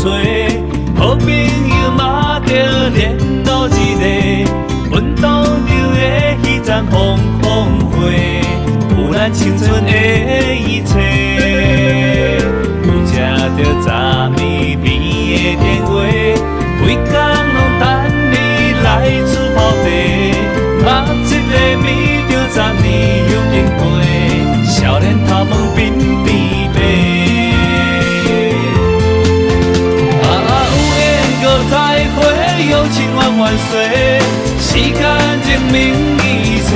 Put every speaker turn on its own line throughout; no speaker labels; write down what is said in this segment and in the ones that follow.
找，好朋友嘛着联络一个，阮当着的彼站风花，有咱青春的一切。有吃着昨暝边的电话，规工拢等你来厝泡茶。目一个暝着10年又经过，少年头毛鬓边白。有缘搁再会，有情万万岁，时间证明一切。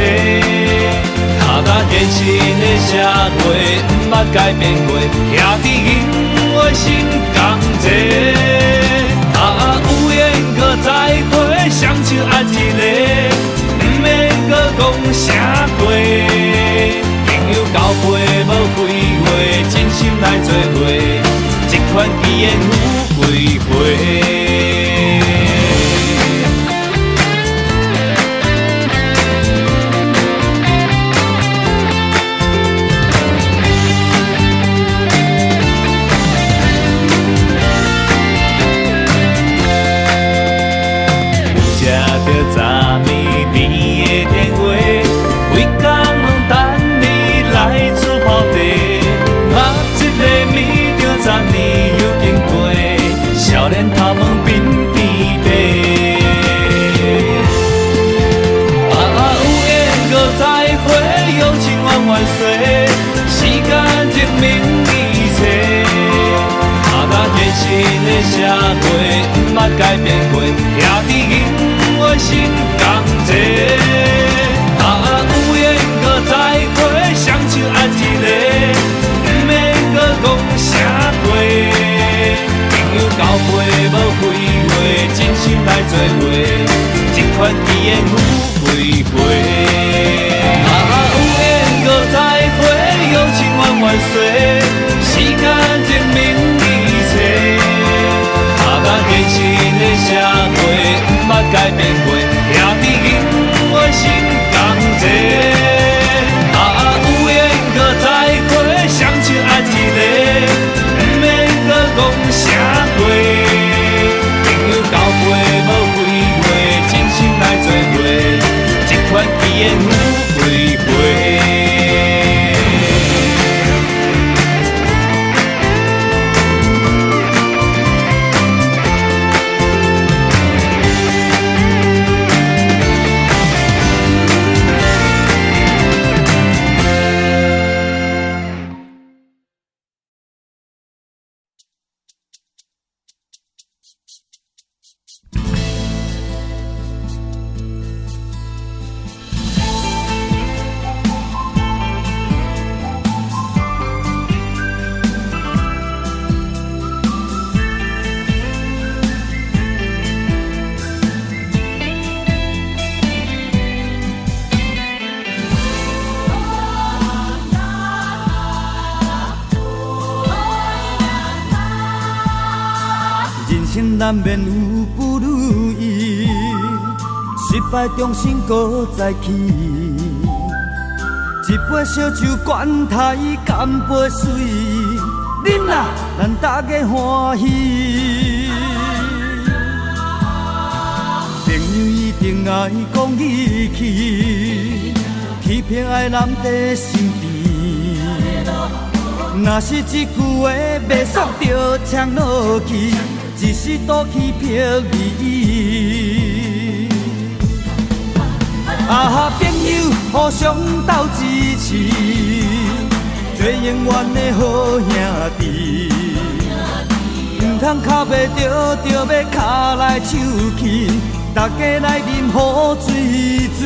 踏甲现实的社会，毋捌改变过，兄弟因为心同齐。有缘搁再会，双手握一个，毋免搁讲啥话。朋友交陪无几回，真心来做伙，这款奇缘有几回？昨暝边的电话，规工拢等你来厝泡茶。目一个暝着10年又经过，少年头毛鬓边白。有缘搁再会，有情万万岁，时间证明一切。踏甲现实的社会，毋捌改变过，兄弟因为心同齐。有缘搁再会，双手握一个，毋免搁讲啥话。朋友交陪无几回，真心来做伙，这款奇缘有几回？有缘搁再会，有情万万岁，时间证明一切。踏甲现实的社会，毋捌改变过，兄弟因为心同齐。有缘搁再会，双手握一个，毋免搁讲啥话。朋友交陪无几回，真心来做伙，这款奇缘有几回？
难免有不如意，失败重新搁再起。一杯烧酒灌太干杯水，饮啦，咱大家欢喜。朋友一定爱讲义气，欺骗爱难在身边。若是一句话袂爽着呛落去。一时赌气撇离，朋友互相斗支持，做永远的好兄弟。唔通脚袂着，着要脚来手去，大家来啉好水水。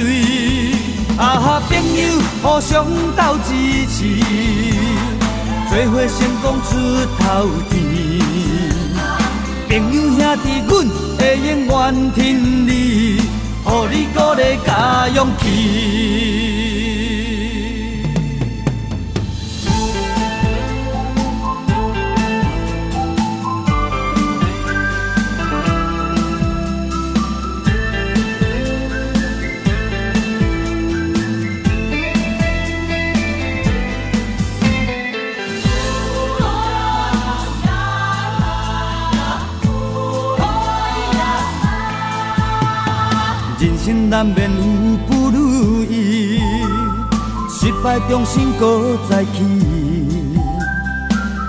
朋友互相斗支持，做伙成功出头天。朋友兄弟，阮会永远挺你，予你鼓励甲勇气。难免有不如意，失败重新搁再起。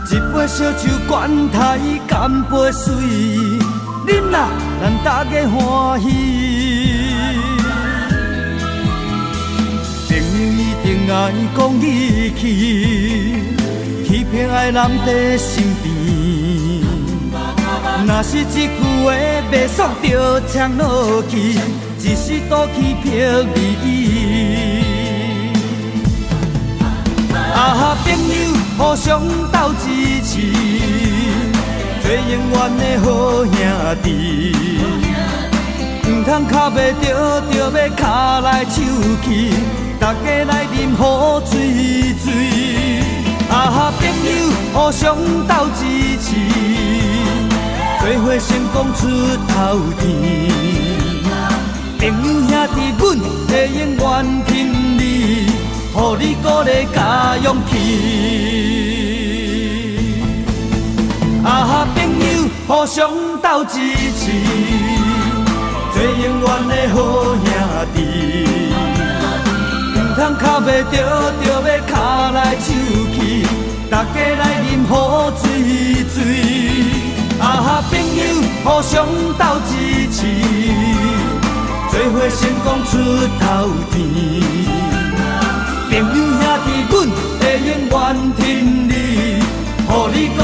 一杯烧酒灌太干杯水，饮啦，咱大家欢喜。朋友一定爱讲义气，欺骗爱人在身边。若是一句话袂爽就呛落去，一时赌气骗你。啊，朋友互相斗支持，做永远的好兄弟。唔通脚袂着，就要脚来手去，大家来啉好水水。啊，朋友互相斗支持，做伙成功出头天。朋友兄弟，阮会永远挺你，予你鼓励加勇气。啊，朋友互相斗支持，做永远的好兄弟。唔通脚袂着，就要脚来手去，大家来啉好水水。啊，朋友互相斗支持，做伙成功出头天。朋友兄弟，阮会永远挺你，予你鼓